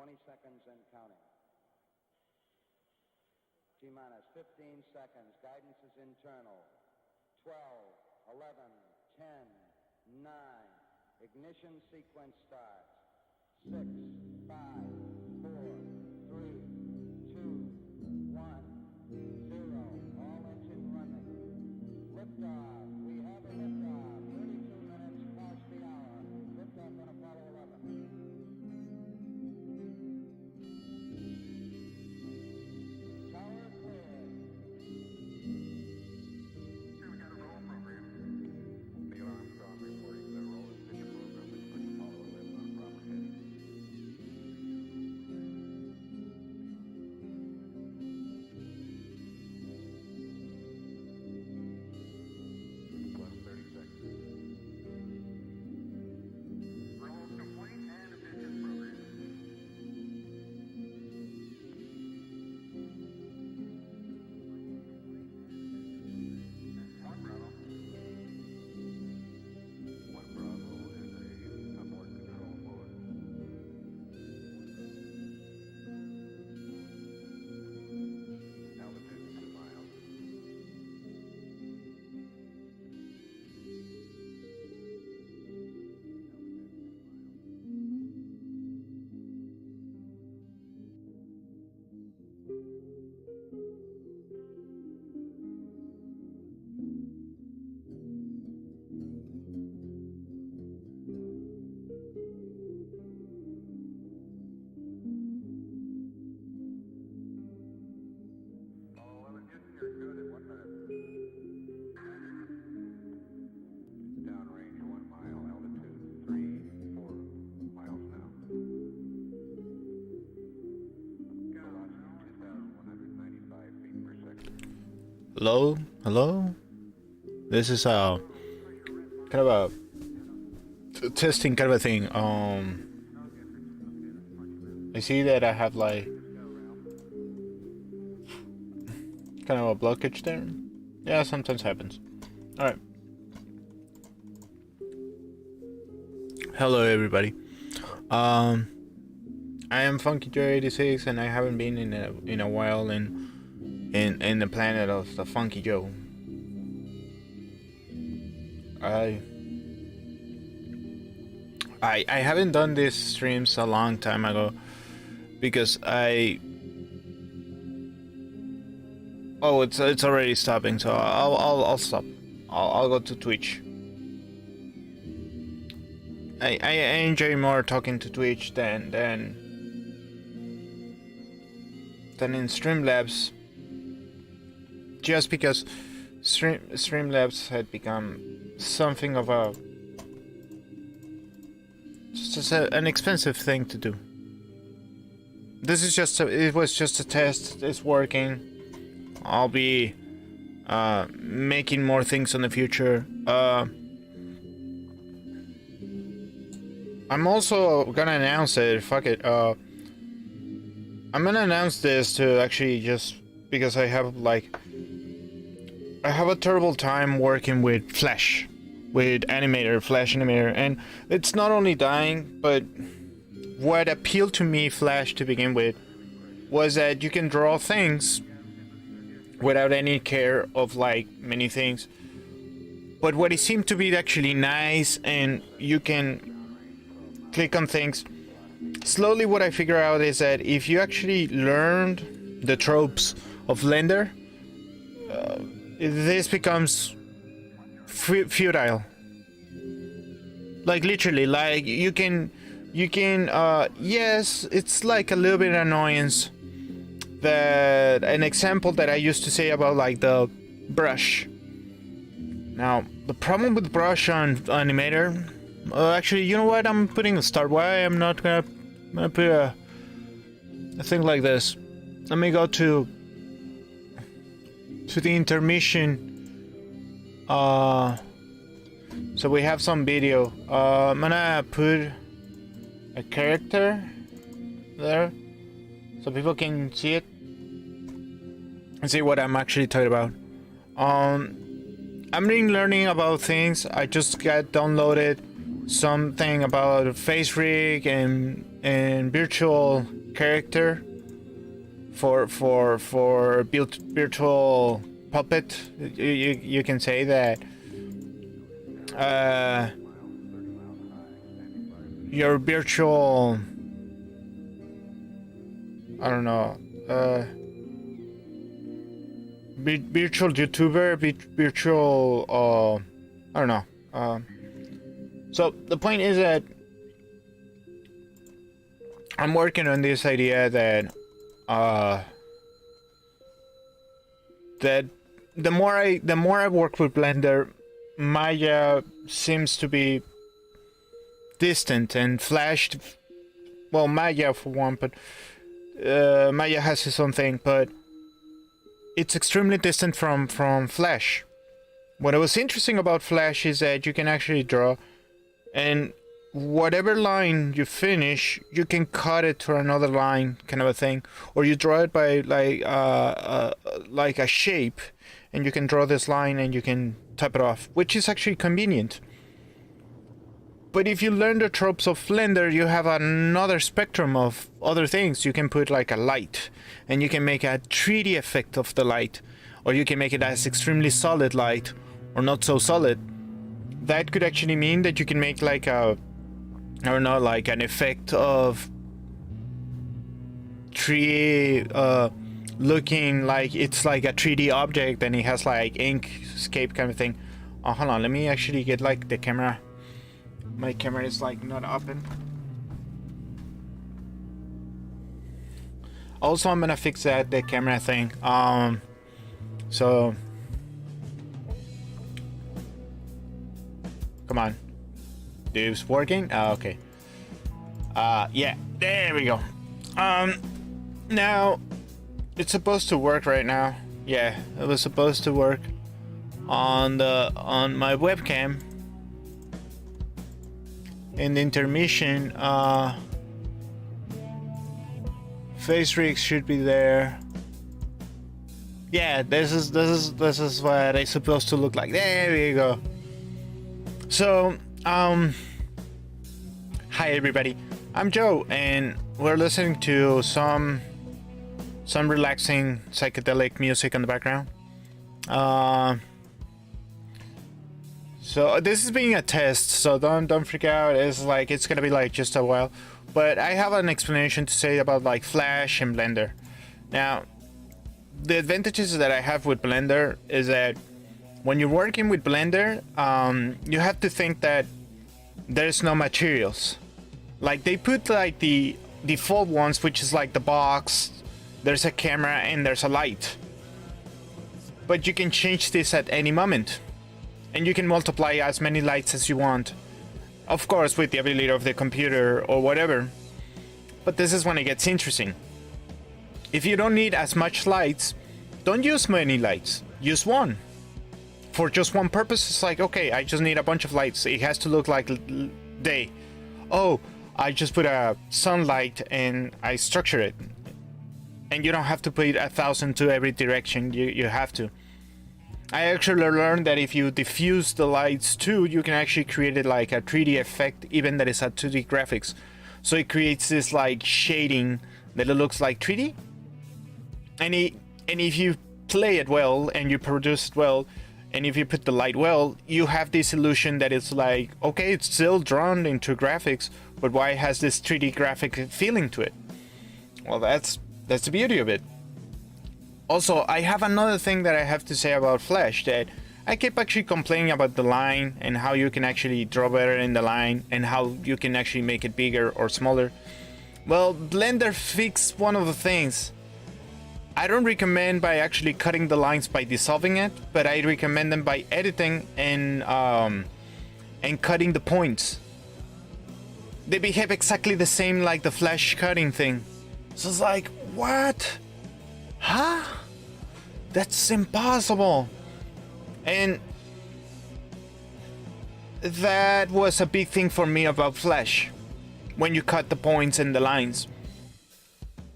20 seconds and counting. T-minus 15 seconds. Guidance is internal. 12, 11, 10, 9. Ignition sequence starts. 6, 5, 4, 3, 2, 1, 0. All engine running. Liftoff. We have a liftoff. 32 minutes past the hour. Liftoff on Apollo 11. Tower clear. Here we got a roll program. Neil Armstrong reporting the roll and pitch program which puts Apollo 11 on proper heading. Plus 30 seconds. Roll complete and ignition program. One Bravo. One Bravo is a abort control mode. Altitude 2 miles. Apollo 11 Houston, you're good at 1 minute. Downrange 1 mile, altitude 3, 4 miles now. Velocity 2,195 feet per second. Hello. This is kind of a testing kind of a thing. I see that I have like kind of a blockage there. Yeah, sometimes happens. All right. Hello, everybody. I am Funky Joe 86, and I haven't been in a while in the planet of the Funky Joe. I haven't done these streams a long time ago because it's already stopping, so I'll stop. I'll go to Twitch. I enjoy more talking to Twitch than in Streamlabs, just because Streamlabs had become something of an expensive thing to do. This is it was just a test. It's working. I'll be making more things in the future. I'm also gonna announce it. Fuck it. I'm gonna announce this to actually just because I have a terrible time working with Flash, with Flash Animator, and it's not only dying, but what appealed to me Flash to begin with was that you can draw things without any care of like many things. But what it seemed to be actually nice, and you can click on things. Slowly what I figure out is that if you actually learned the tropes of Blender, this becomes futile. Like literally, like you can yes, it's like a little bit annoyance that an example that I used to say about like the brush. Now the problem with brush on Animator, actually, you know what? I'm putting a start. Why I'm not gonna put a thing like this. Let me go to the intermission. So we have some video. I'm gonna put a character there so people can see it and see what I'm actually talking about. I'm learning about things. I just got downloaded something about face rig and and virtual character for virtual puppet. You can say that your virtual, I don't know, virtual YouTuber, virtual, I don't know. So the point is that I'm working on this idea that that the more I work with Blender, Maya seems to be distant, and Flash, well, Maya for one, but Maya has his own thing, but it's extremely distant from Flash. What was interesting about Flash is that you can actually draw, and whatever line you finish, you can cut it to another line, kind of a thing, or you draw it by like a shape, and you can draw this line and you can type it off, which is actually convenient. But if you learn the tropes of Blender, you have another spectrum of other things. You can put like a light, and you can make a 3D effect of the light, or you can make it as extremely solid light, or not so solid. That could actually mean that you can make like a, I don't know, like an effect of 3D looking like it's like a 3D object, and it has like Inkscape kind of thing. Oh, hold on, let me actually get like the camera. My camera is like not open. Also, I'm gonna fix the camera thing. So come on, it's working. Okay. Yeah, there we go. Now it's supposed to work right now. Yeah, it was supposed to work on my webcam. In the intermission, face rigs should be there. Yeah, this is what it's supposed to look like. There we go. So, hi everybody. I'm Joe, and we're listening to some relaxing psychedelic music in the background. So this is being a test, so don't freak out. It's gonna be like just a while, but I have an explanation to say about like Flash and Blender. Now, the advantages that I have with Blender is that when you're working with Blender, you have to think that there's no materials. Like they put like the default ones, which is like the box, there's a camera, and there's a light. But you can change this at any moment. And you can multiply as many lights as you want. Of course, with the ability of the computer or whatever. But this is when it gets interesting. If you don't need as much lights, don't use many lights. Use one. For just one purpose, it's like, okay, I just need a bunch of lights. It has to look like day. Oh, I just put a sunlight and I structure it. And you don't have to put 1,000 to every direction. You have to. I actually learned that if you diffuse the lights too, you can actually create it like a 3D effect, even that is a 2D graphics. So it creates this like shading that it looks like 3D. And if you play it well and you produce it well, and if you put the light well, you have this illusion that it's like, okay, it's still drawn into graphics, but why has this 3D graphic feeling to it? Well, that's the beauty of it. Also, I have another thing that I have to say about Flash, that I keep actually complaining about the line and how you can actually draw better in the line and how you can actually make it bigger or smaller. Well, Blender fixed one of the things. I don't recommend by actually cutting the lines by dissolving it, but I recommend them by editing and cutting the points. They behave exactly the same like the Flash cutting thing. So it's like, what? Huh? That's impossible. And that was a big thing for me about Flash. When you cut the points and the lines,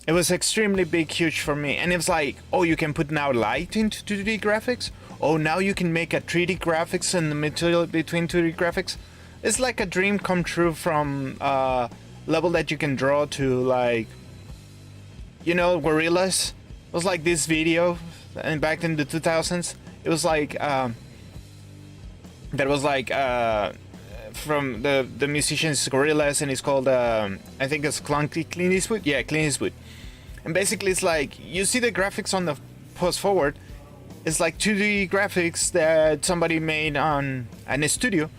it was extremely big, huge for me. And it was like, oh, you can put now light into 2D graphics. Oh, now you can make a 3D graphics in the middle between 2D graphics. It's like a dream come true from level that you can draw to, like, you know, Gorillaz. It was like this video, and back in the 2000s, it was like that was like from the musicians Gorillaz, and it's called I think it's Clint Eastwood. Yeah, Clint Eastwood. And basically, it's like you see the graphics on the post forward. It's like 2D graphics that somebody made on in a studio,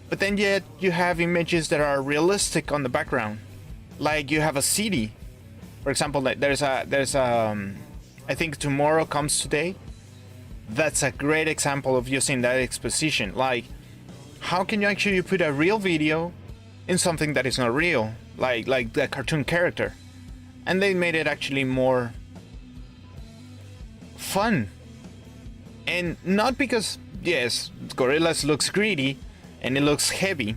but then yet you have images that are realistic on the background. Like you have a CD, for example. Like there's I think Tomorrow Comes Today. That's a great example of using that exposition. Like, how can you actually put a real video in something that is not real, like the cartoon character? And they made it actually more fun. And not because, yes, Gorillaz looks greedy and it looks heavy.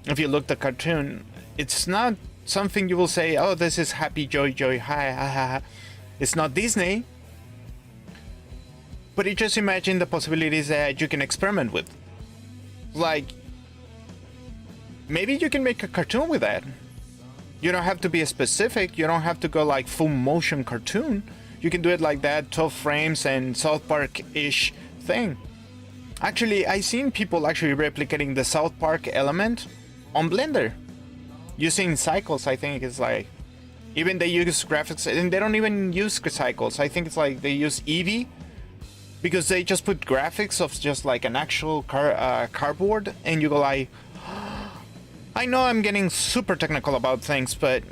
If you look at the cartoon, it's not something you will say, oh, this is happy, joy, hi, ha, ha, ha. It's not Disney. But you just imagine the possibilities that you can experiment with. Like, maybe you can make a cartoon with that. You don't have to be specific. You don't have to go like full motion cartoon. You can do it like that, 12 frames and South Park-ish thing. Actually, I've seen people actually replicating the South Park element on Blender. Using cycles, I think it's like, even they use graphics, and they don't even use cycles. I think it's like they use Eevee, because they just put graphics of just like an actual cardboard, and you go like, I know I'm getting super technical about things, but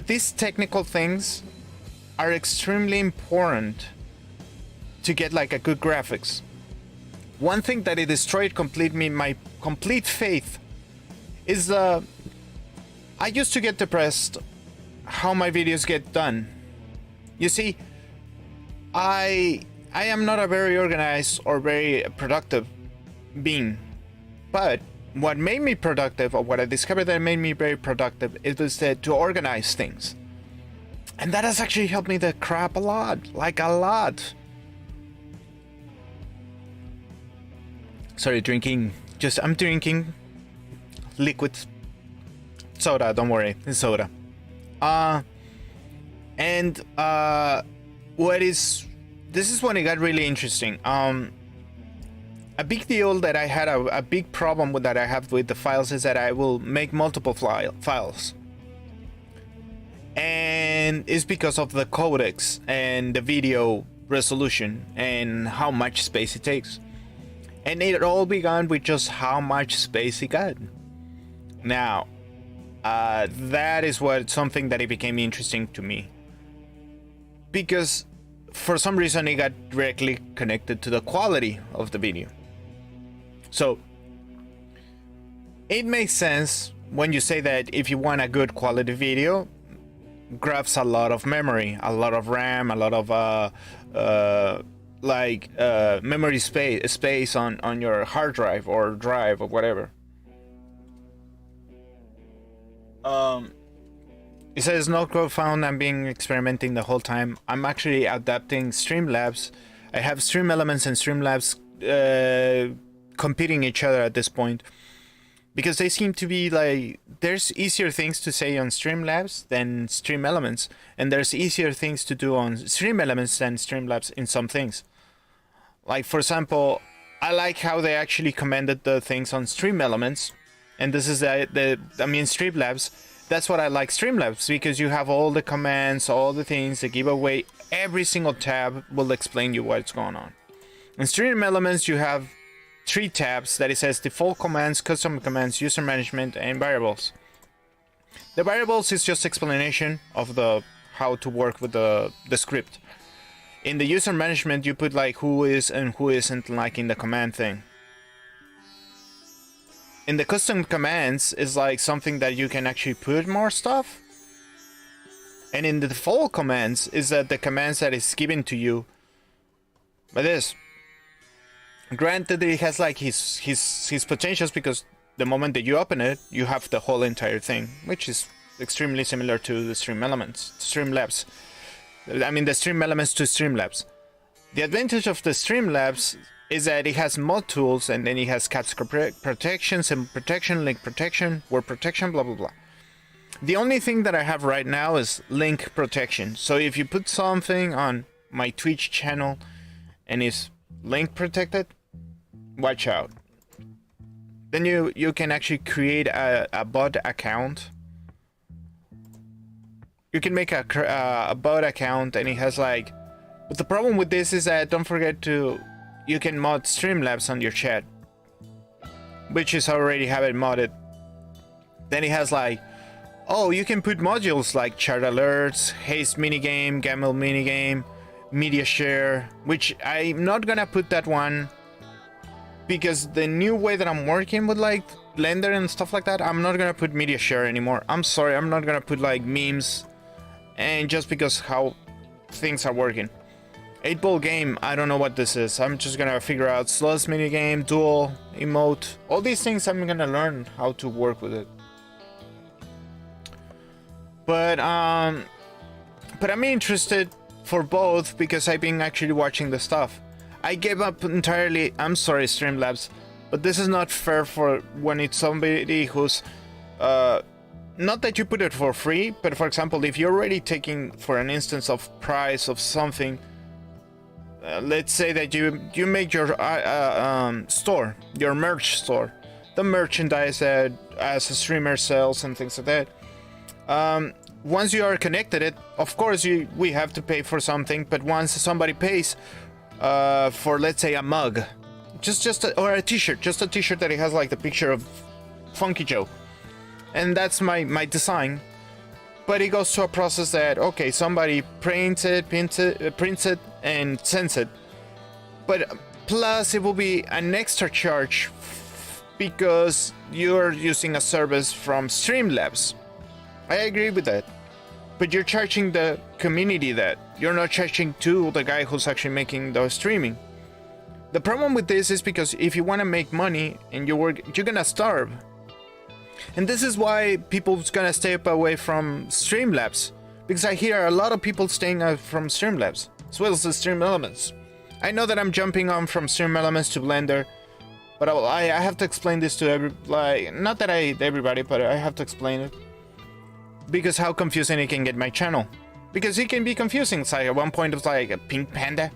these technical things are extremely important to get like a good graphics. One thing that it destroyed completely my complete faith is I used to get depressed how my videos get done. You see, I am not a very organized or very productive being, but what made me productive, or what I discovered that made me very productive, it was to organize things. And that has actually helped me the crap a lot, like a lot. Sorry, I'm drinking liquid soda, don't worry, it's soda. This is when it got really interesting. A big deal that I had, a big problem with that I have with the files, is that I will make multiple files. And it's because of the codecs and the video resolution and how much space it takes. And it all began with just how much space it got. Now, that is something that it became interesting to me. Because for some reason it got directly connected to the quality of the video. So it makes sense when you say that if you want a good quality video, grabs a lot of memory, a lot of RAM, a lot of memory space on your hard drive or whatever. It says no code found. I'm being experimenting the whole time. I'm actually adapting Streamlabs. I have StreamElements and Streamlabs competing each other at this point, because they seem to be like, there's easier things to say on Streamlabs than StreamElements, and there's easier things to do on StreamElements than Streamlabs in some things. Like, for example, I like how they actually commended the things on StreamElements, and this is Streamlabs. That's what I like Streamlabs, because you have all the commands, all the things, the giveaway, every single tab will explain you what's going on. In StreamElements, you have 3 tabs that it says default commands, custom commands, user management, and variables. The variables is just explanation of how to work with the script. In the user management, you put like who is and who isn't like in the command thing. In the custom commands is like something that you can actually put more stuff. And in the default commands is that the commands that is given to you by this. Granted, it has like his potentials, because the moment that you open it, you have the whole entire thing, which is extremely similar to the Streamlabs. I mean, the StreamElements to Streamlabs. The advantage of the Streamlabs is that it has mod tools, and then it has protection, sim protection, link protection, word protection, blah blah blah. The only thing that I have right now is link protection. So if you put something on my Twitch channel and it's link protected, watch out. Then you can actually create a bot account. You can make a bot account, and it has like, but the problem with this is that don't forget you can mod Streamlabs on your chat, which is already have it modded. Then it has like, oh, you can put modules like chat alerts, haste minigame, gamble minigame, media share, which I'm not gonna put that one because the new way that I'm working with like Blender and stuff like that, I'm not gonna put media share anymore. I'm sorry, I'm not gonna put like memes, and just because how things are working. 8-ball game, I don't know what this is. I'm just gonna figure out slots minigame, duel, emote, all these things. I'm gonna learn how to work with it. But I'm interested for both because I've been actually watching the stuff. I gave up entirely. I'm sorry, Streamlabs, but this is not fair for when it's somebody who's not that you put it for free, but for example, if you're already taking for an instance of price of something, let's say that you make your store, your merch store, the merchandise that as a streamer sells and things like that. Once you are connected, of course we have to pay for something, but once somebody pays for, let's say, a mug, or a t-shirt, just a t-shirt that it has like the picture of Funky Joe, and that's my design, but it goes to a process that, okay, somebody prints it, and sends it, but plus it will be an extra charge because you're using a service from Streamlabs. I agree with that, but you're charging the community that. You're not charging to the guy who's actually making the streaming. The problem with this is because if you want to make money and you work, you're gonna starve. And this is why people's gonna stay away from Streamlabs, because I hear a lot of people staying out from Streamlabs, as well as the Stream Elements. I know that I'm jumping on from Stream Elements to Blender, but I have to explain this to everybody, but I have to explain it. Because how confusing it can get my channel. Because it can be confusing. It's like at one point it was like a pink panda.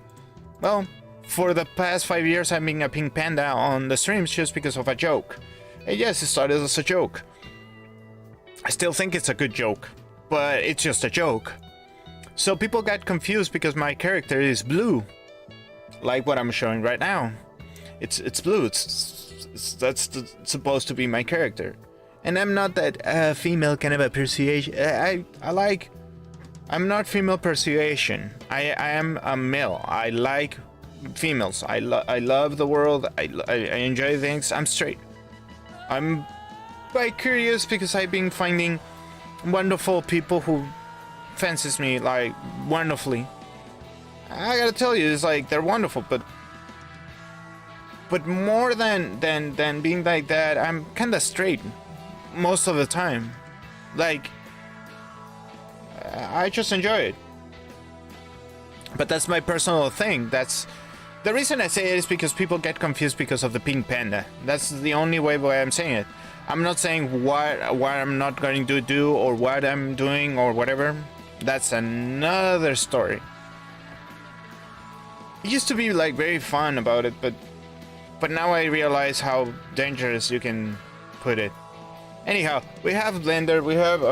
Well, for the past 5 years I'm being a pink panda on the streams just because of a joke. And yes, it started as a joke. I still think it's a good joke, but it's just a joke. So people got confused because my character is blue. Like what I'm showing right now. It's blue. That's supposed to be my character. And I'm not that female kind of a persuasion. I'm not female persuasion. I am a male. I like females. I love the world. I enjoy things. I'm straight. I'm quite curious because I've been finding wonderful people who fancies me like wonderfully. I gotta tell you, it's like they're wonderful, but more than being like that, I'm kinda straight most of the time. Like, I just enjoy it. But that's my personal thing. That's the reason I say it, is because people get confused because of the pink panda. That's the only way I'm saying it. I'm not saying what I'm not going to do or what I'm doing or whatever. That's another story. It used to be like very fun about it, but now I realize how dangerous you can put it. Anyhow, we have Blender, we have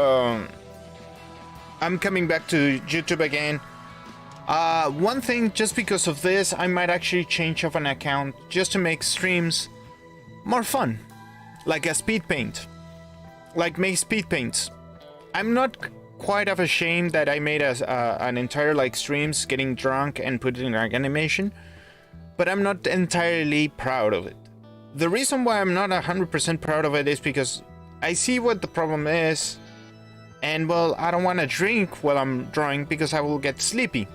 I'm coming back to YouTube again. One thing, just because of this, I might actually change of an account just to make streams more fun. Like a speed paint. Like make speed paints. I'm not quite of ashamed that I made an entire like streams getting drunk and put it in like animation, but I'm not entirely proud of it. The reason why I'm not 100% proud of it is because I see what the problem is, and well, I don't want to drink while I'm drawing because I will get sleepy.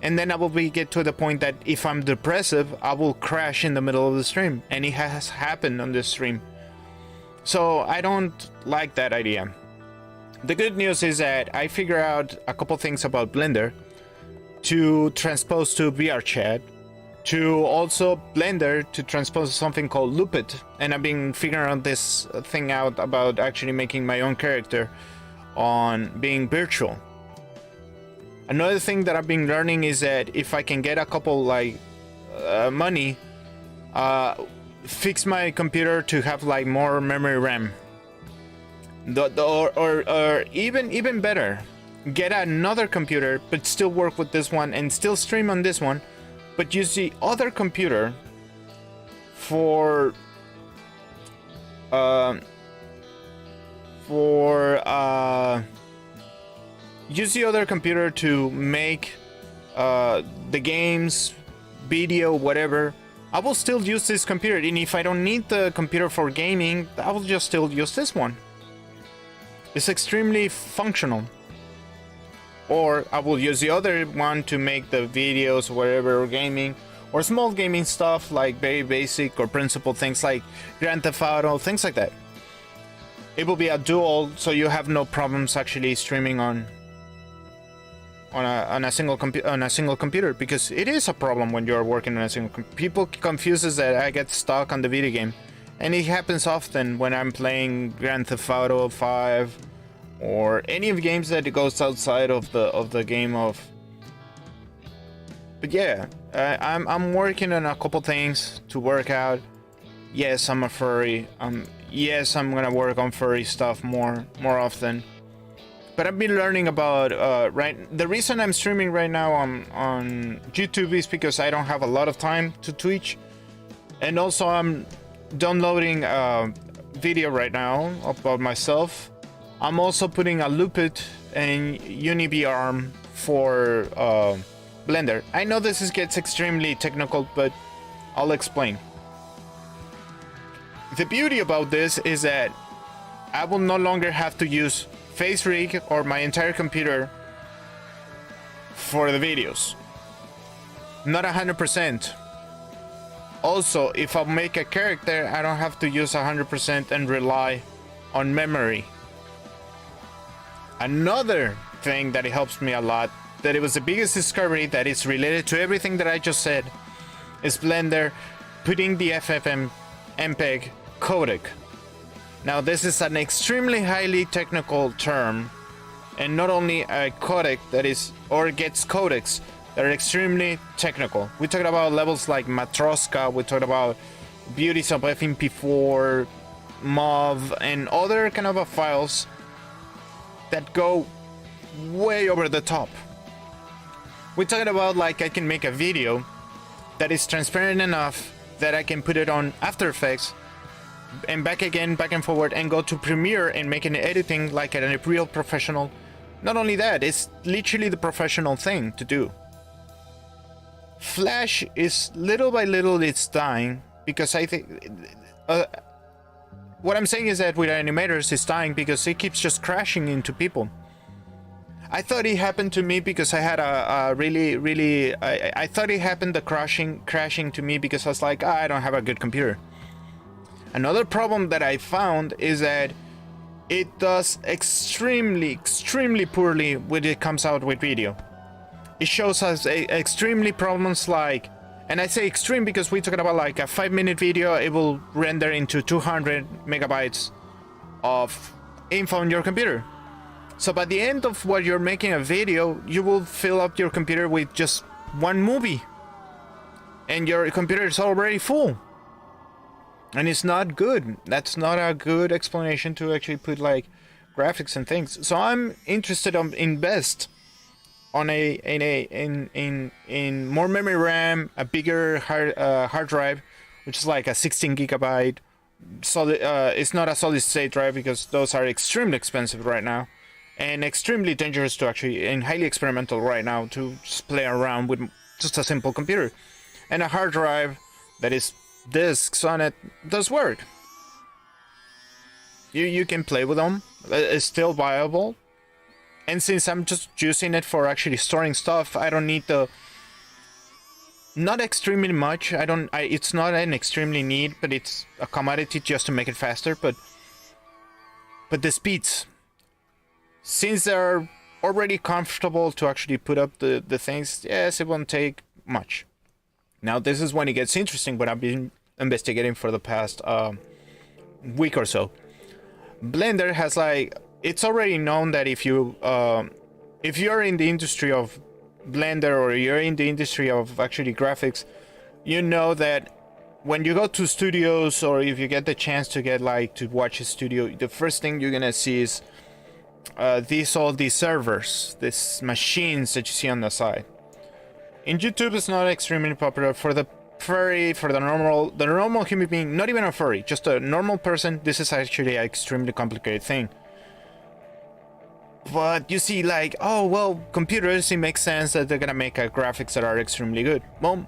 And then I will get to the point that if I'm depressive, I will crash in the middle of the stream, and it has happened on this stream. So I don't like that idea. The good news is that I figured out a couple things about Blender to transpose to VRChat to also Blender to transpose something called Loopit, and I've been figuring out this thing out about actually making my own character on being virtual. Another thing that I've been learning is that if I can get a couple like money, fix my computer to have like more memory RAM, or even better, get another computer but still work with this one and still stream on this one, but use the other computer for use the other computer to make the games, video, whatever. I will still use this computer, and if I don't need the computer for gaming, I will just still use this one. It's extremely functional. Or I will use the other one to make the videos, whatever, or gaming, or small gaming stuff like very basic or principal things like Grand Theft Auto, things like that. It will be a dual, so you have no problems actually streaming on a single computer, because it is a problem when you're working on a single computer. People confuses that I get stuck on the video game, and it happens often when I'm playing Grand Theft Auto 5 or any of the games that goes outside of the game of. But yeah, I'm working on a couple things to work out. Yes, I'm a furry. Yes, I'm gonna work on furry stuff more often. But I've been learning about the reason I'm streaming right now on YouTube is because I don't have a lot of time to Twitch, and also I'm downloading a video right now about myself. I'm also putting a Loopit and UniVRM for Blender. I know this gets extremely technical, but I'll explain. The beauty about this is that I will no longer have to use FaceRig or my entire computer for the videos. Not 100%. Also, if I make a character, I don't have to use 100% and rely on memory. Another thing that it helps me a lot, that it was the biggest discovery that is related to everything that I just said, is Blender putting the FFmpeg codec. Now this is an extremely highly technical term, and not only a codec that is, or gets codecs that are extremely technical. We talked about levels like Matroska, we talked about beauties of FMP4, MOV, and other kind of files that go way over the top. We're talking about like I can make a video that is transparent enough that I can put it on After Effects and back again, back and forward, and go to Premiere and make an editing like a real professional. Not only that, it's literally the professional thing to do. Flash is little by little it's dying, because I think what I'm saying is that with animators it's dying because it keeps just crashing into people. I thought it happened to me because I had I thought it happened the crashing to me because I was like, I don't have a good computer. Another problem that I found is that it does extremely poorly when it comes out with video. It shows us extremely problems like, and I say extreme because we're talking about like a 5-minute video, it will render into 200 megabytes of info on your computer. So by the end of what you're making a video, you will fill up your computer with just one movie, and your computer is already full. And it's not good. That's not a good explanation to actually put like graphics and things. So I'm interested in invest on in more memory RAM, a bigger hard drive, which is like a 16 gigabyte solid. It's not a solid state drive because those are extremely expensive right now, and extremely dangerous to actually, and highly experimental right now to just play around with just a simple computer. And a hard drive that is discs on it does work. You can play with them. It's still viable. And since I'm just using it for actually storing stuff, I don't need the, not extremely much. It's not an extremely need, but it's a commodity just to make it faster. But the speeds, since they're already comfortable to actually put up the things, yes, it won't take much. Now this is when it gets interesting, what I've been investigating for the past week or so. Blender has like, it's already known that if you're in the industry of Blender, or you're in the industry of actually graphics, you know that when you go to studios, or if you get the chance to get like to watch a studio, the first thing you're gonna see is all these servers, these machines that you see on the side. In YouTube, it's not extremely popular. For the furry, for the normal human being, not even a furry, just a normal person, this is actually an extremely complicated thing. But you see, like, oh well, computers, it makes sense that they're gonna make graphics that are extremely good. Well,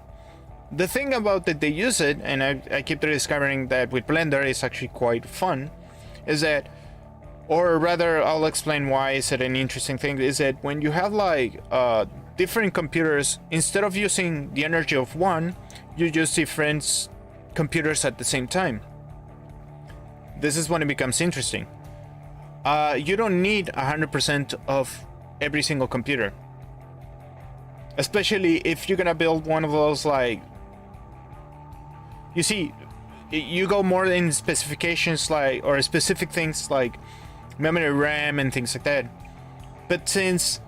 the thing about that they use it, and I keep discovering that with Blender is actually quite fun, is that, or rather, I'll explain why is it an interesting thing, is that when you have like different computers, instead of using the energy of one, you use different computers at the same time. This is when it becomes interesting. You don't need 100% of every single computer, especially if you're gonna build one of those, like, you see, you go more in specifications, like, or specific things like memory, RAM, and things like that. But since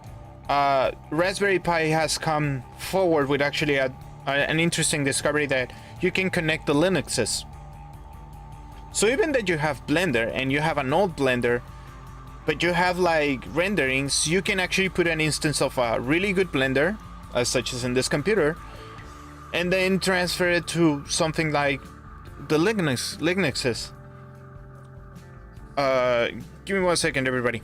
Raspberry Pi has come forward with actually an interesting discovery that you can connect the Linuxes. So even that you have Blender and you have an old Blender, but you have like renderings, you can actually put an instance of a really good Blender, such as in this computer, and then transfer it to something like the Linuxes. Give me 1 second, everybody.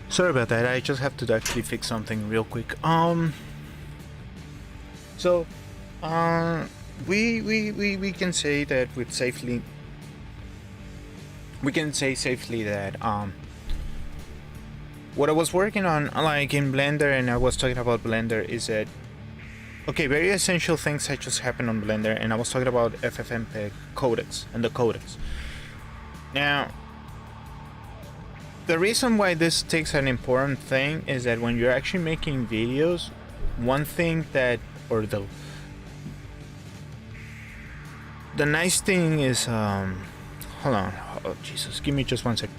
Sorry about that, I just have to actually fix something real quick. So we can say that with safely, we can say safely that what I was working on, like in Blender, and I was talking about Blender, is that, okay, very essential things that just happened on Blender, and I was talking about FFmpeg codecs and the codecs. Now, the reason why this takes an important thing is that when you're actually making videos, one thing that, or the nice thing is, hold on. Oh, Jesus, give me just 1 second.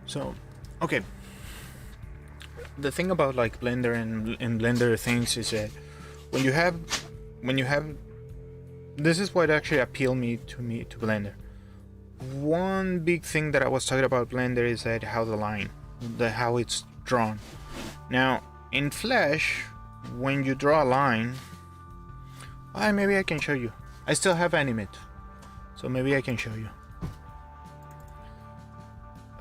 So, okay. The thing about like Blender and Blender things is that when you have, this is what actually appealed me to Blender. One big thing that I was talking about Blender is that how it's drawn. Now in Flash, when you draw a line, maybe I can show you. I still have Animate, so maybe I can show you.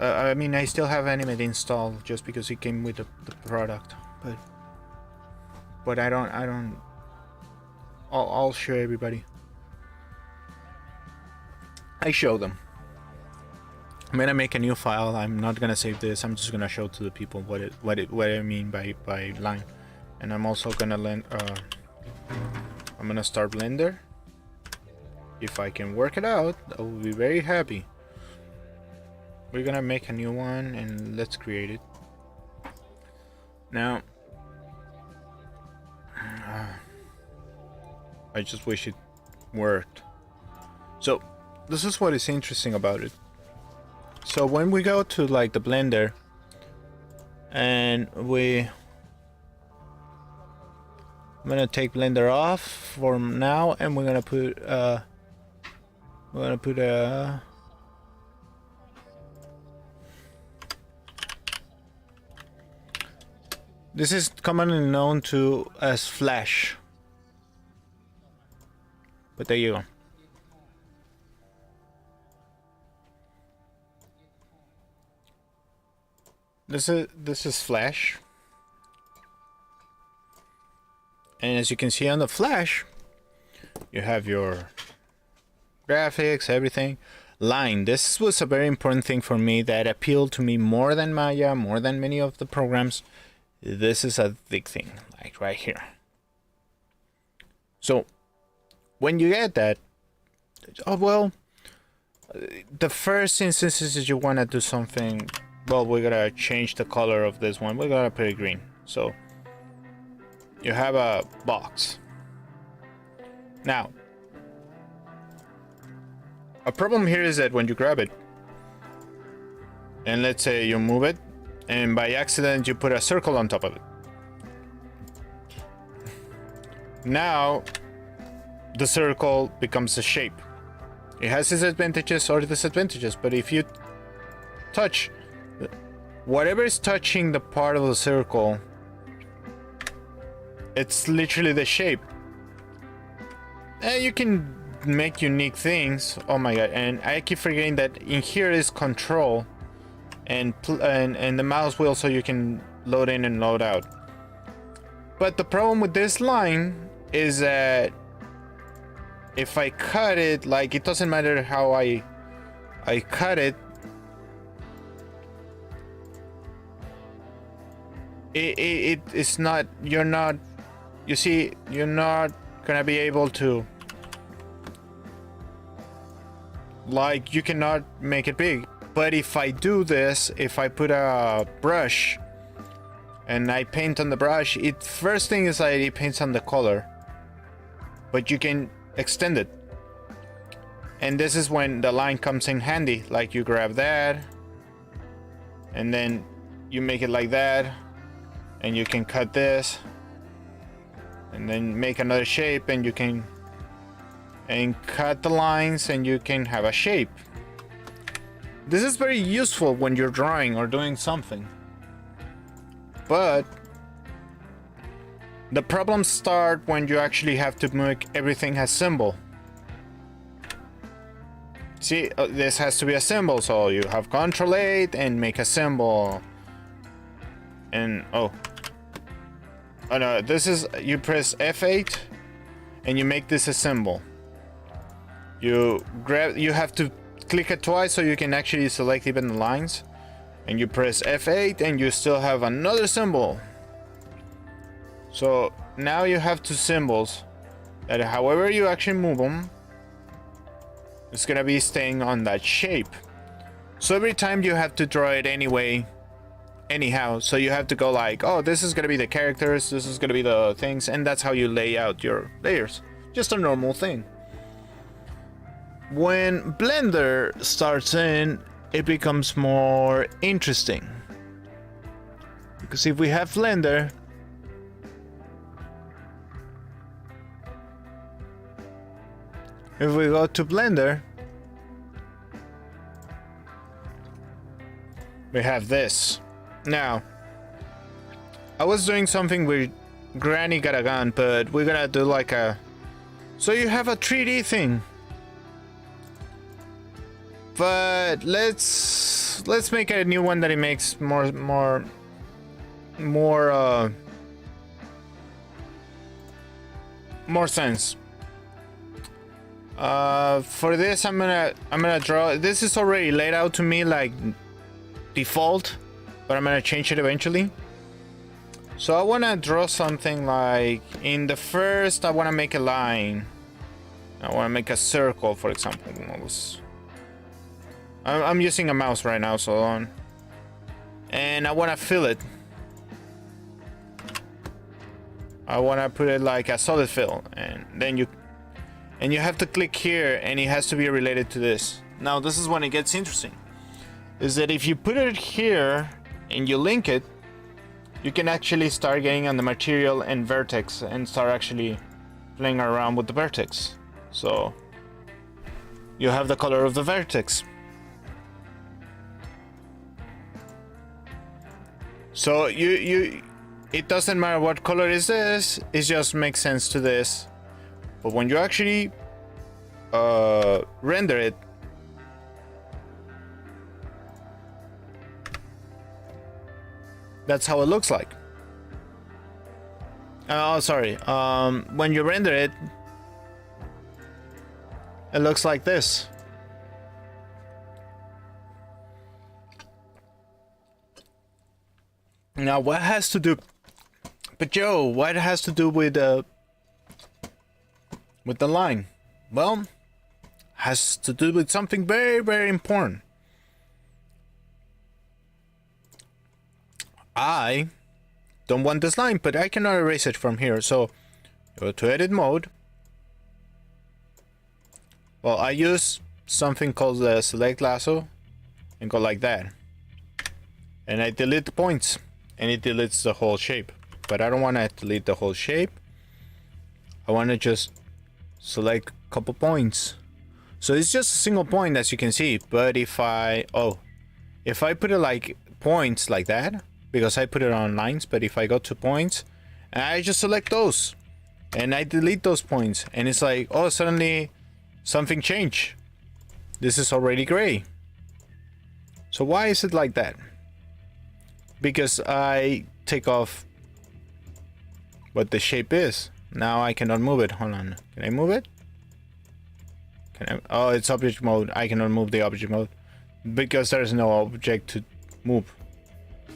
I mean, I still have Animate installed just because it came with the product, but I don't. I'll show everybody. I show them. I'm gonna make a new file. I'm not gonna save this. I'm just gonna show to the people what I mean by line, and I'm also gonna I'm gonna start Blender. If I can work it out, I will be very happy. We're gonna make a new one and let's create it. Now, I just wish it worked. So, this is what is interesting about it. So when we go to like the Blender and I'm gonna take Blender off for now, and we're gonna put this is commonly known to as Flash, but there you go. This is Flash, and as you can see on the Flash, you have your graphics, everything. Line. This was a very important thing for me that appealed to me more than Maya, more than many of the programs. This is a big thing, like right here. So when you get that, the first instance is you want to do something. Well, we're gonna change the color of this one. We're gonna put it green. So you have a box. Now, a problem here is that when you grab it, and let's say you move it, and by accident you put a circle on top of it. Now, the circle becomes a shape. It has its advantages or disadvantages, but if you touch whatever is touching the part of the circle, it's literally the shape. And you can make unique things. Oh my god, and I keep forgetting that in here is control and the mouse wheel, so you can load in and load out. But the problem with this line is that if I cut it, like, it doesn't matter how I cut it, it's not, you're not gonna be able to, like, you cannot make it big. But if I do this, if I put a brush and I paint on the brush, first thing is that it paints on the color, but you can extend it. And this is when the line comes in handy. Like, you grab that and then you make it like that, and you can cut this and then make another shape, and you can cut the lines and you can have a shape. This is very useful when you're drawing or doing something. But the problems start when you actually have to make everything a symbol. See, this has to be a symbol, so you have Control 8 and make a symbol. And oh no, this is, you press F8 and you make this a symbol. You have to click it twice so you can actually select even the lines, and you press F8 and you still have another symbol. So now you have two symbols that however you actually move them, it's gonna be staying on that shape. So every time you have to draw it anyway, anyhow, so you have to go like, oh, this is gonna be the characters, this is gonna be the things, and that's how you lay out your layers. Just a normal thing. When Blender starts in, it becomes more interesting. Because if we have Blender, if we go to Blender, we have this. Now, I was doing something with Granny Got a Gun, but we're gonna do like a... So you have a 3D thing. But let's make a new one that it makes more sense. For this, I'm gonna draw. This is already laid out to me like default, but I'm gonna change it eventually. So I wanna draw something like in the first. I wanna make a line. I wanna make a circle, for example. I'm using a mouse right now, so on. And I wanna fill it. I wanna put it like a solid fill, and then you have to click here, and it has to be related to this. Now this is when it gets interesting. Is that if you put it here and you link it, you can actually start getting on the material and vertex and start actually playing around with the vertex. So you have the color of the vertex. So it doesn't matter what color is this, it just makes sense to this. But when you actually render it, that's how it looks like. Oh, sorry. When you render it, it looks like this. Now, what has to do? But Joe, what has to do with the line? Well, has to do with something very, very important. I don't want this line, but I cannot erase it from here. So go to edit mode. Well, I use something called the select lasso and go like that. And I delete the points and it deletes the whole shape. But I don't want to delete the whole shape. I want to just select a couple points. So it's just a single point, as you can see. But if I put it like points like that, because I put it on lines, but if I go to points and I just select those and I delete those points, and it's like, oh, suddenly something changed. This is already gray. So why is it like that? Because I take off what the shape is. Now I cannot move it. Hold on. Can I move it? Oh, it's object mode. I cannot move the object mode because there's no object to move.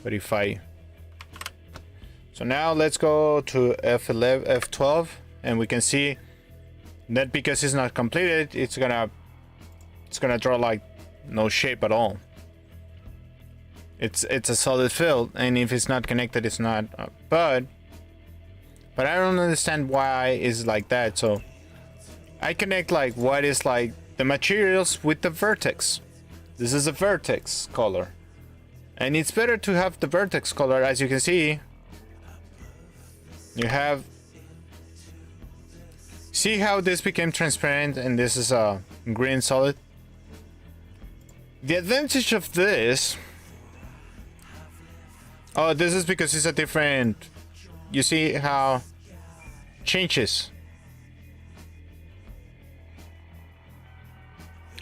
But if I... So now let's go to F11, F12, and we can see that because it's not completed, it's gonna draw like no shape at all. It's a solid fill, and if it's not connected, it's not. But I don't understand why it's like that. So I connect like what is like the materials with the vertex. This is a vertex color. And it's better to have the vertex color. As you can see, you have... See how this became transparent and this is a green solid? The advantage of this... Oh, this is because it's a different... You see how... Changes.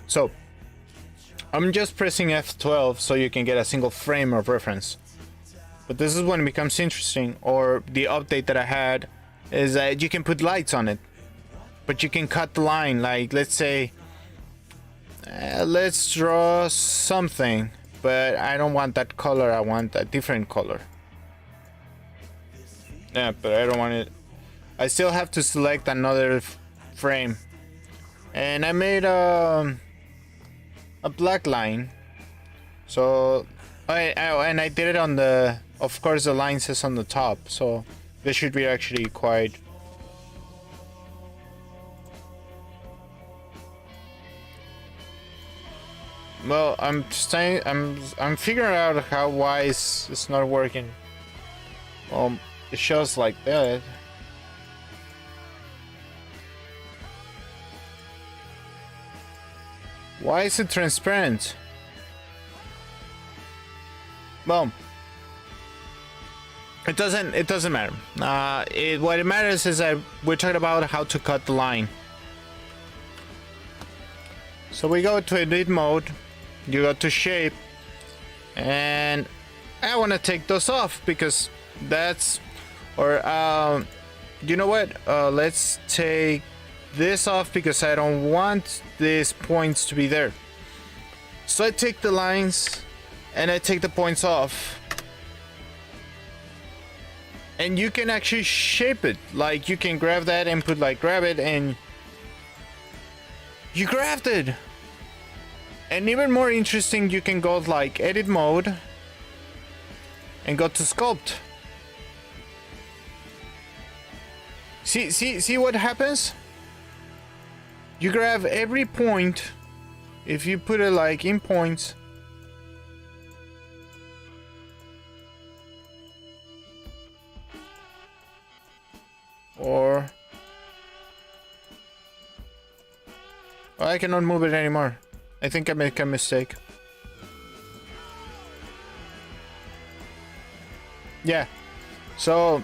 So... I'm just pressing F12 so you can get a single frame of reference. But this is when it becomes interesting, or the update that I had is that you can put lights on it. But you can cut the line, like let's say, let's draw something, but I don't want that color, I want a different color. Yeah, but I don't want it. I still have to select another frame. And I made a black line. So and I did it on the, of course the line says on the top, so this should be actually quite. Well, I'm figuring out why it's not working. It shows like that. Why is it transparent? Well, it doesn't matter. What it matters is that we're talking about how to cut the line. So we go to edit mode, you go to shape, and I want to take those off because that's, or you know what? Let's take this off because I don't want these points to be there. So I take the lines and I take the points off. And you can actually shape it. Like you can grab that input, like grab it and you grabbed it. And even more interesting, you can go like edit mode and go to sculpt. See what happens? You grab every point. If you put it like in points, or I cannot move it anymore. I think I make a mistake. Yeah. So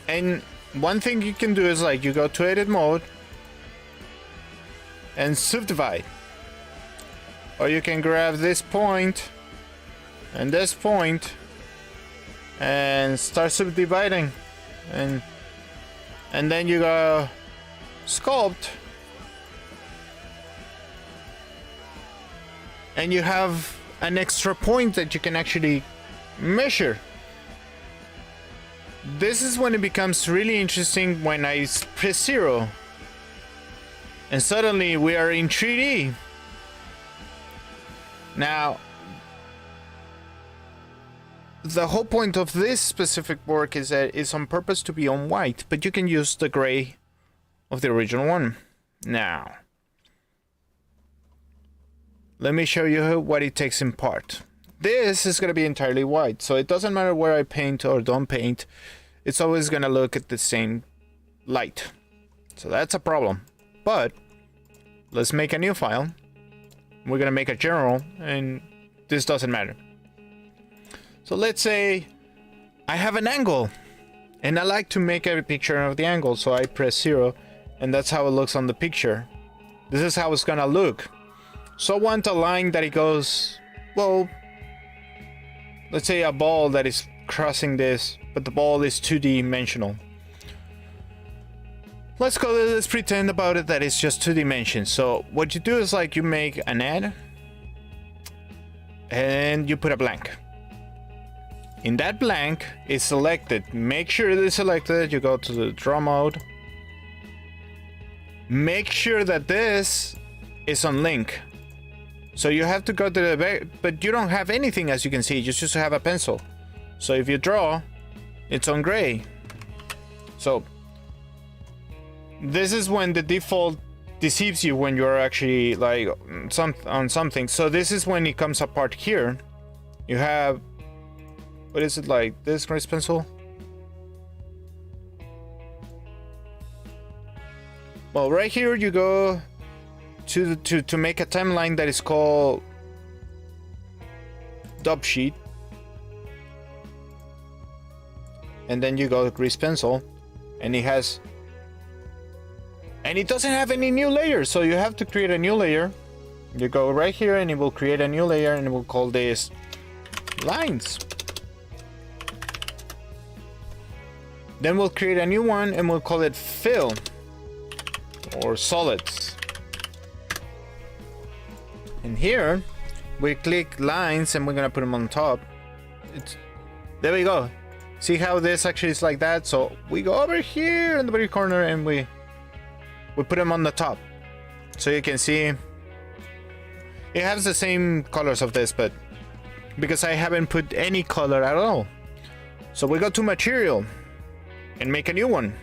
and one thing you can do is like you go to edit mode and subdivide. Or you can grab this point and this point and start subdividing, and then you go sculpt and you have an extra point that you can actually measure. This is when it becomes really interesting, when I press 0 and suddenly we are in 3D. Now the whole point of this specific work is that it's on purpose to be on white, but you can use the gray of the original one. Now, let me show you what it takes in part. This is going to be entirely white, so it doesn't matter where I paint or don't paint, it's always going to look at the same light. So that's a problem. But let's make a new file. We're going to make a general, and this doesn't matter. So let's say I have an angle and I like to make a picture of the angle, so I press 0 and that's how it looks on the picture. This is how it's gonna look. So I want a line that it goes, well, let's say a ball that is crossing this, but the ball is 2D-dimensional. Let's pretend about it that it's just 2 dimensions. So what you do is like you make an add and you put a blank. In that blank is selected. Make sure it is selected. You go to the draw mode. Make sure that this is on link. So you have to go to the back, but you don't have anything, as you can see. You just have a pencil. So if you draw, it's on gray. So this is when the default deceives you when you're actually like on something. So this is when it comes apart here. You have, what is it, like this gray pencil? Well, right here you go to make a timeline that is called dub sheet, and then you go to grease pencil, and it has, and it doesn't have any new layers, so you have to create a new layer. You go right here and it will create a new layer, and it will call this lines. Then we'll create a new one and we'll call it fill or solids. And here we click lines and we're gonna put them on top. it's there we go. See how this actually is like that? So we go over here in the very corner and we put them on the top. So you can see it has the same colors of this, but because I haven't put any color at all. So we go to material and make a new one.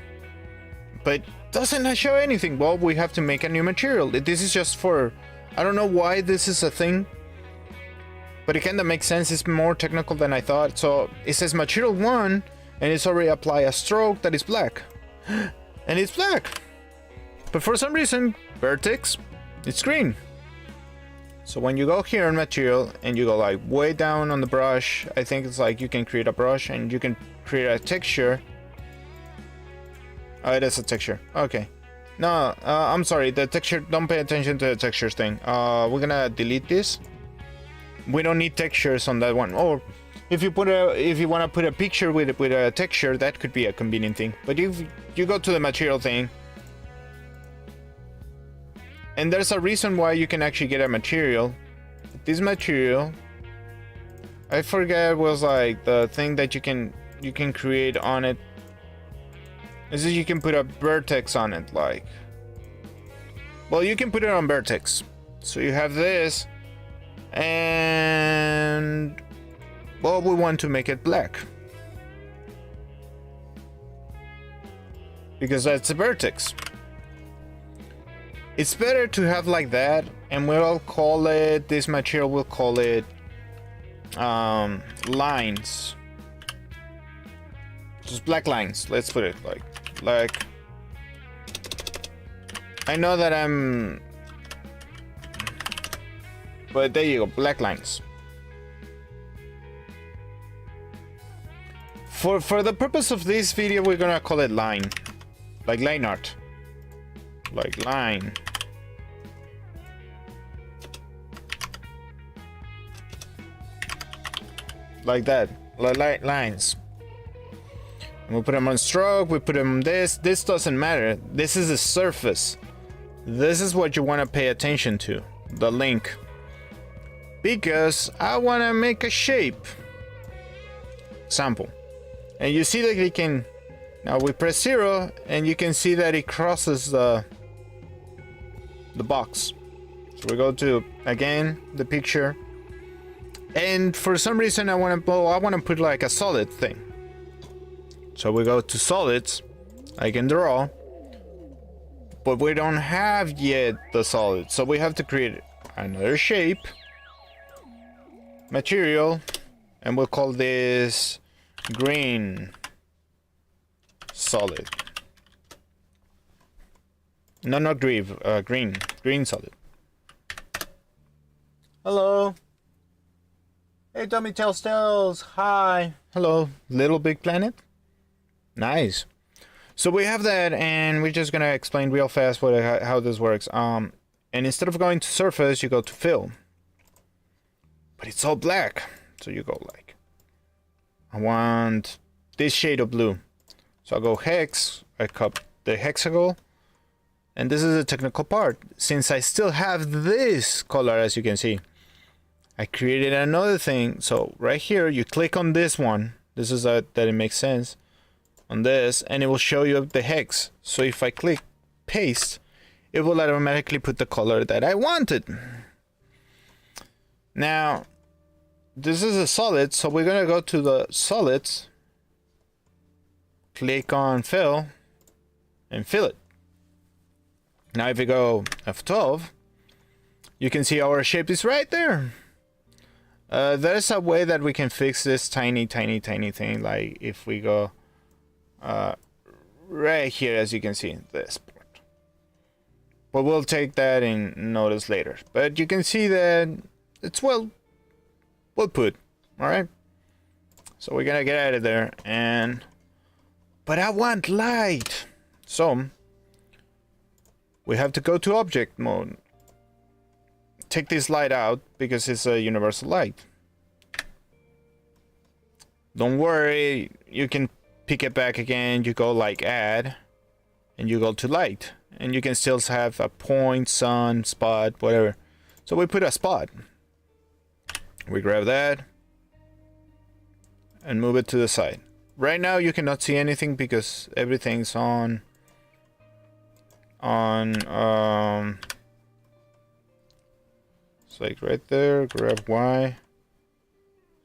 But doesn't show anything. Well, we have to make a new material. This is just for, I don't know why this is a thing, but it kind of makes sense. It's more technical than I thought. So it says material 1 and it's already apply a stroke that is black. And it's black. But for some reason, vertex, it's green. So when you go here on material and you go like way down on the brush, I think it's like you can create a brush and you can create a texture. Oh, it is a texture. Okay. No, I'm sorry. The texture, don't pay attention to the textures thing. We're gonna delete this. We don't need textures on that one. Or if you want to put a picture with a texture, that could be a convenient thing. But if you go to the material thing, and there's a reason why you can actually get a material. This material, I forget, was like the thing that you can create on it. Is that you can put a vertex on it, like. Well, you can put it on vertex. So you have this, and well, we want to make it black because that's a vertex. It's better to have like that, and we'll call it, this material, we'll call it lines. Just black lines. Let's put it like I know that but there you go, black lines. For the purpose of this video, we're gonna call it line, like line art, like line. Like that, like lines. And we put them on stroke, we put them on this. This doesn't matter. This is a surface. This is what you want to pay attention to, the link. Because I want to make a shape. Sample. And you see that we can, now we press 0 and you can see that it crosses the box. So we go to, again, the picture. And for some reason I want to put like a solid thing. So we go to solids. I can draw, but we don't have yet the solid. So we have to create another shape, material, and we'll call this green solid. No, not green, green solid. Hello. Hey, Tommy Tells Tales. Hi. Hello, Little Big Planet. Nice. So we have that, and we're just gonna explain real fast how this works. And instead of going to surface, you go to fill. But it's all black, so you go like, I want this shade of blue. So I go hex. I copy the hexagon, and this is the technical part. Since I still have this color, as you can see, I created another thing. So right here, you click on this one. This is that it makes sense. On this, and it will show you the hex. So if I click paste, it will automatically put the color that I wanted. Now, this is a solid, so we're gonna go to the solids, click on fill, and fill it. Now if you go F12, you can see our shape is right there. There's a way that we can fix this tiny thing, like if we go right here, as you can see, this part. But we'll take that in notice later. But you can see that it's well put. Alright. So we're gonna get out of there, but I want light. So we have to go to object mode. Take this light out because it's a universal light. Don't worry, you can pick it back again. You go like add, and you go to light, and you can still have a point, sun, spot, whatever. So we put a spot. We grab that, and move it to the side. Right now you cannot see anything because everything's on it's like right there. Grab Y.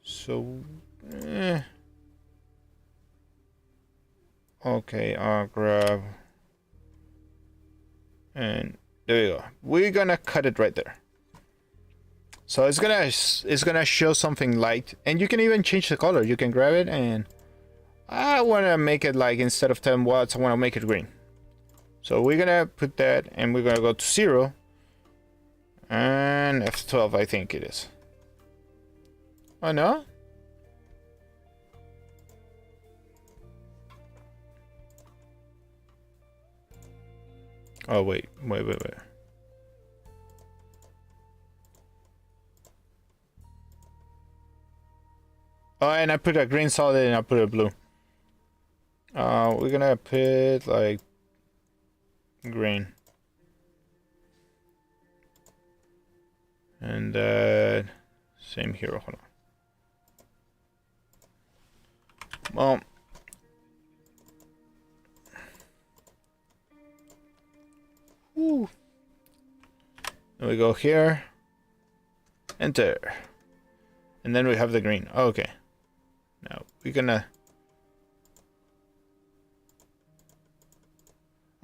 So okay, I'll grab, and there you go. We're gonna cut it right there. So it's gonna show something light, and you can even change the color. You can grab it, and I wanna make it like, instead of 10 watts, I wanna make it green. So we're gonna put that, and we're gonna go to 0 and F12, I think it is. Oh no? Oh wait. Oh, and I put a green solid and I put a blue. We're gonna put like green. And same here. Hold on. Well, woo. Then we go here, enter, and then we have the green. Okay. Now we're gonna.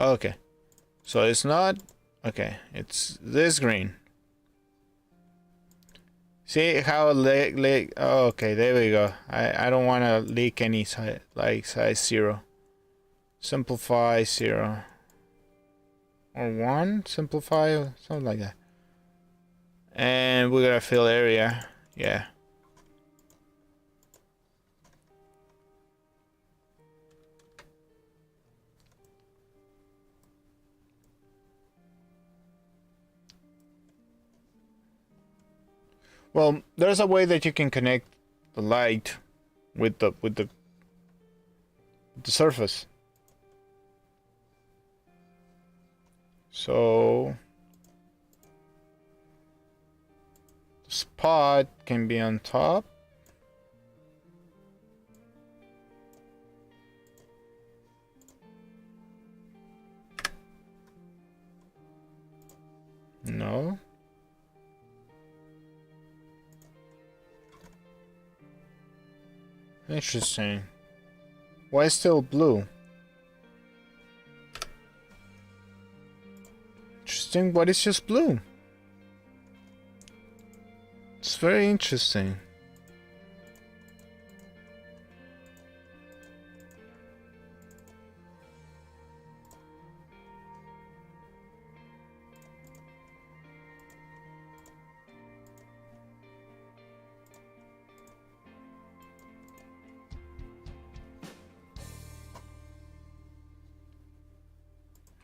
Okay. So it's not. Okay. It's this green. See how oh, okay, there we go. I don't want to leak any size, like size 0. Simplify 0. Or 1. Simplify. Something like that. And we're gonna fill area. Yeah. Well, there's a way that you can connect the light with the surface. So the spot can be on top. No. Interesting. Why still blue? Interesting, but it's just blue. It's very interesting.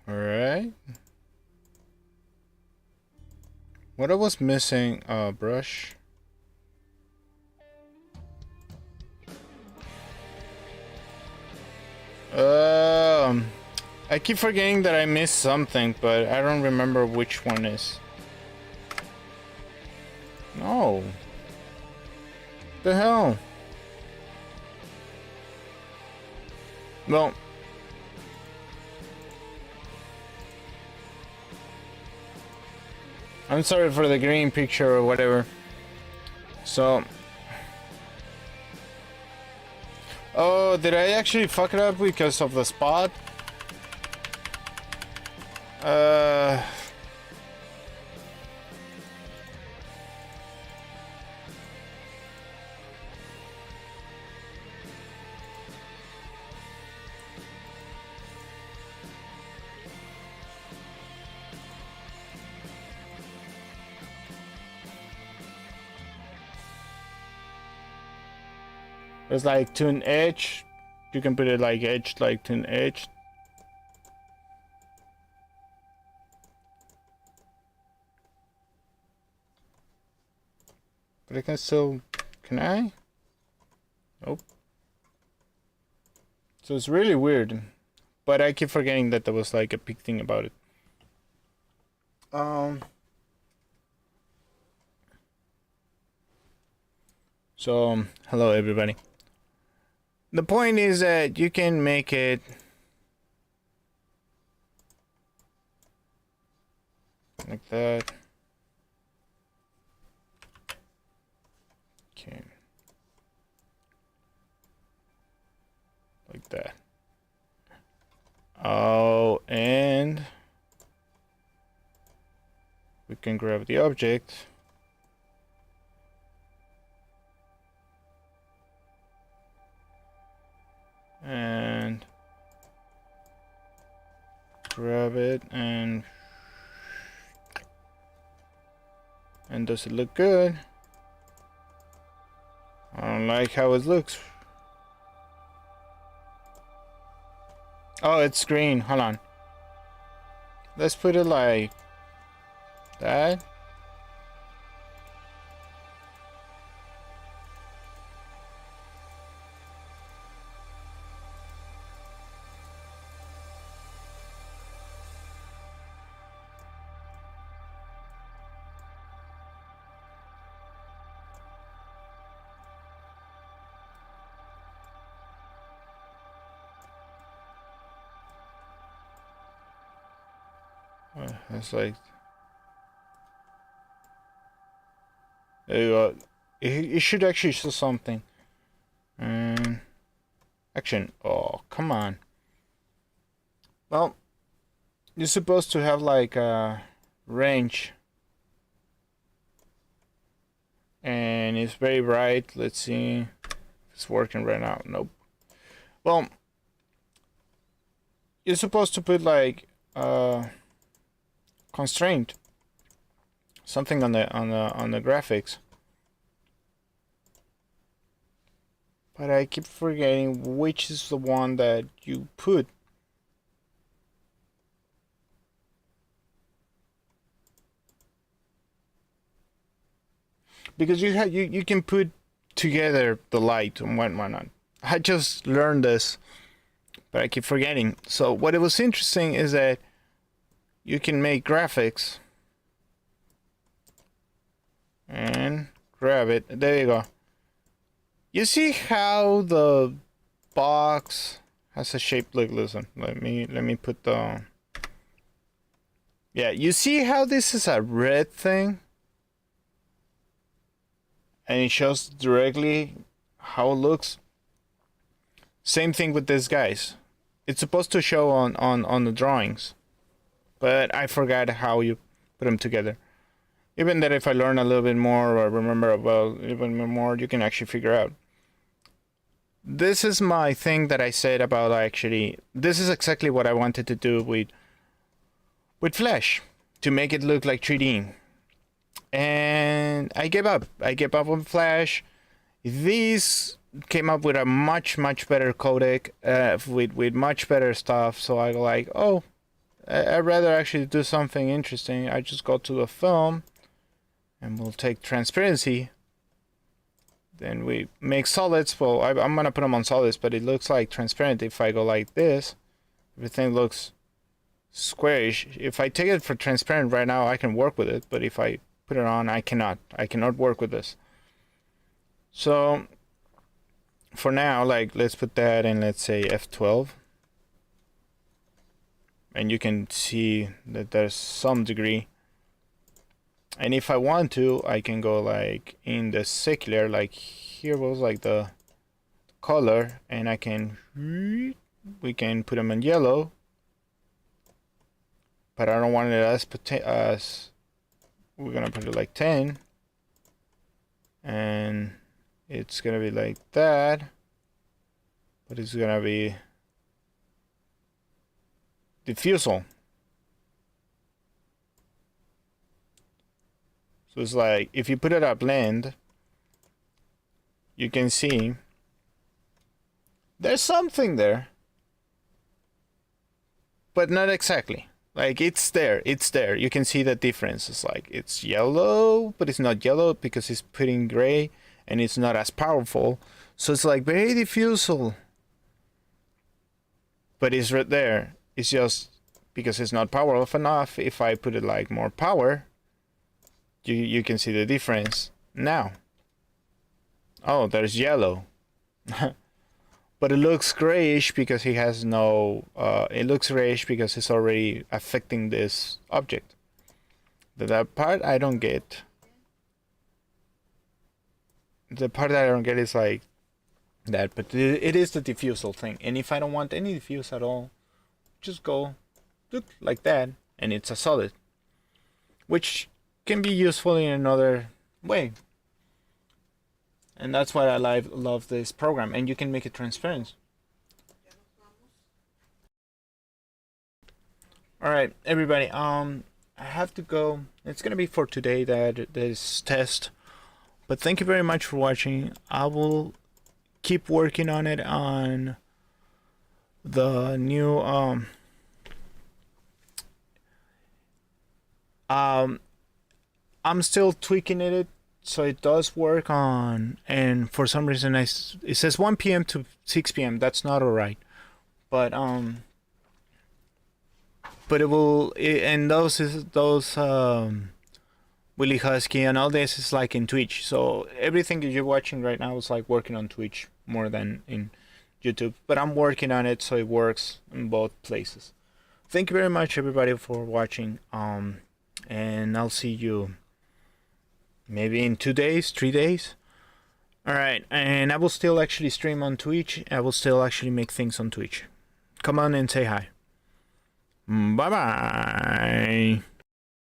Alright. What I was missing, brush. I keep forgetting that I missed something, but I don't remember which one is. No. The hell? Well. I'm sorry for the green picture or whatever. So. Oh, did I actually fuck it up because of the spot? It's like tune edge. You can put it like edge, like tune edge. But I can still, can I? Nope. So it's really weird. But I keep forgetting that there was like a big thing about it. So, hello everybody. The point is that you can make it like that. Okay. Like that. Oh, and we can grab the object. And grab it and does it look good? I don't like how it looks. Oh, it's green. Hold on. Let's put it like that. It's like there you go. It should actually show something. Action. Oh, come on. Well, you're supposed to have like a range, and it's very bright. Let's see if it's working right now. Nope. Well, you're supposed to put like constraint, something on the graphics, but I keep forgetting which is the one that you put. Because you can put together the light and whatnot. I just learned this, but I keep forgetting. So what it was interesting is that you can make graphics and grab it. There you go. You see how the box has a shape? Look, listen. Let me put the. Yeah, you see how this is a red thing, and it shows directly how it looks. Same thing with this, guys. It's supposed to show on the drawings, but I forgot how you put them together. Even that if I learn a little bit more or remember about even more, you can actually figure out. This is my thing that I said about actually, this is exactly what I wanted to do with Flash, to make it look like 3D. And I gave up. I gave up on Flash. These came up with a much better codec, with much better stuff. So I go like, oh, I'd rather actually do something interesting. I just go to the film, and we'll take transparency. Then we make solids. Well, I'm gonna put them on solids, but it looks like transparent. If I go like this, everything looks squarish. If I take it for transparent right now, I can work with it. But if I put it on, I cannot work with this. So for now, like, let's put that in, let's say F12, and you can see that there's some degree. And if I want to, I can go like in the secular, like here was like the color, and I can, we can put them in yellow, but I don't want it as we're gonna put it like 10, and it's gonna be like that, but it's gonna be diffusal. So it's like if you put it at blend, you can see there's something there, but not exactly. Like it's there. You can see the difference. It's like it's yellow, but it's not yellow because it's putting gray, and it's not as powerful. So it's like very diffusal, but it's right there. It's just because it's not powerful enough. If I put it like more power, you can see the difference now. Oh, there's yellow. but it looks grayish because he has no. It looks grayish because it's already affecting this object. That part I don't get. The part that I don't get is like that, but it is the diffusal thing. And if I don't want any diffuse at all, just go look like that, and it's a solid, which can be useful in another way. And that's why I love this program, and you can make it transparent. All right, everybody. I have to go. It's gonna be for today that this test. But thank you very much for watching. I will keep working on it on the new I'm still tweaking it so it does work on, and for some reason it says 1 p.m. to 6 p.m. That's not alright. But it will, and those Willy Husky and all this is like in Twitch. So everything that you're watching right now is like working on Twitch more than in YouTube. But I'm working on it so it works in both places. Thank you very much, everybody, for watching. And I'll see you maybe in 2 days, 3 days. Alright, and I will still actually stream on Twitch. I will still actually make things on Twitch. Come on and say hi. Bye bye.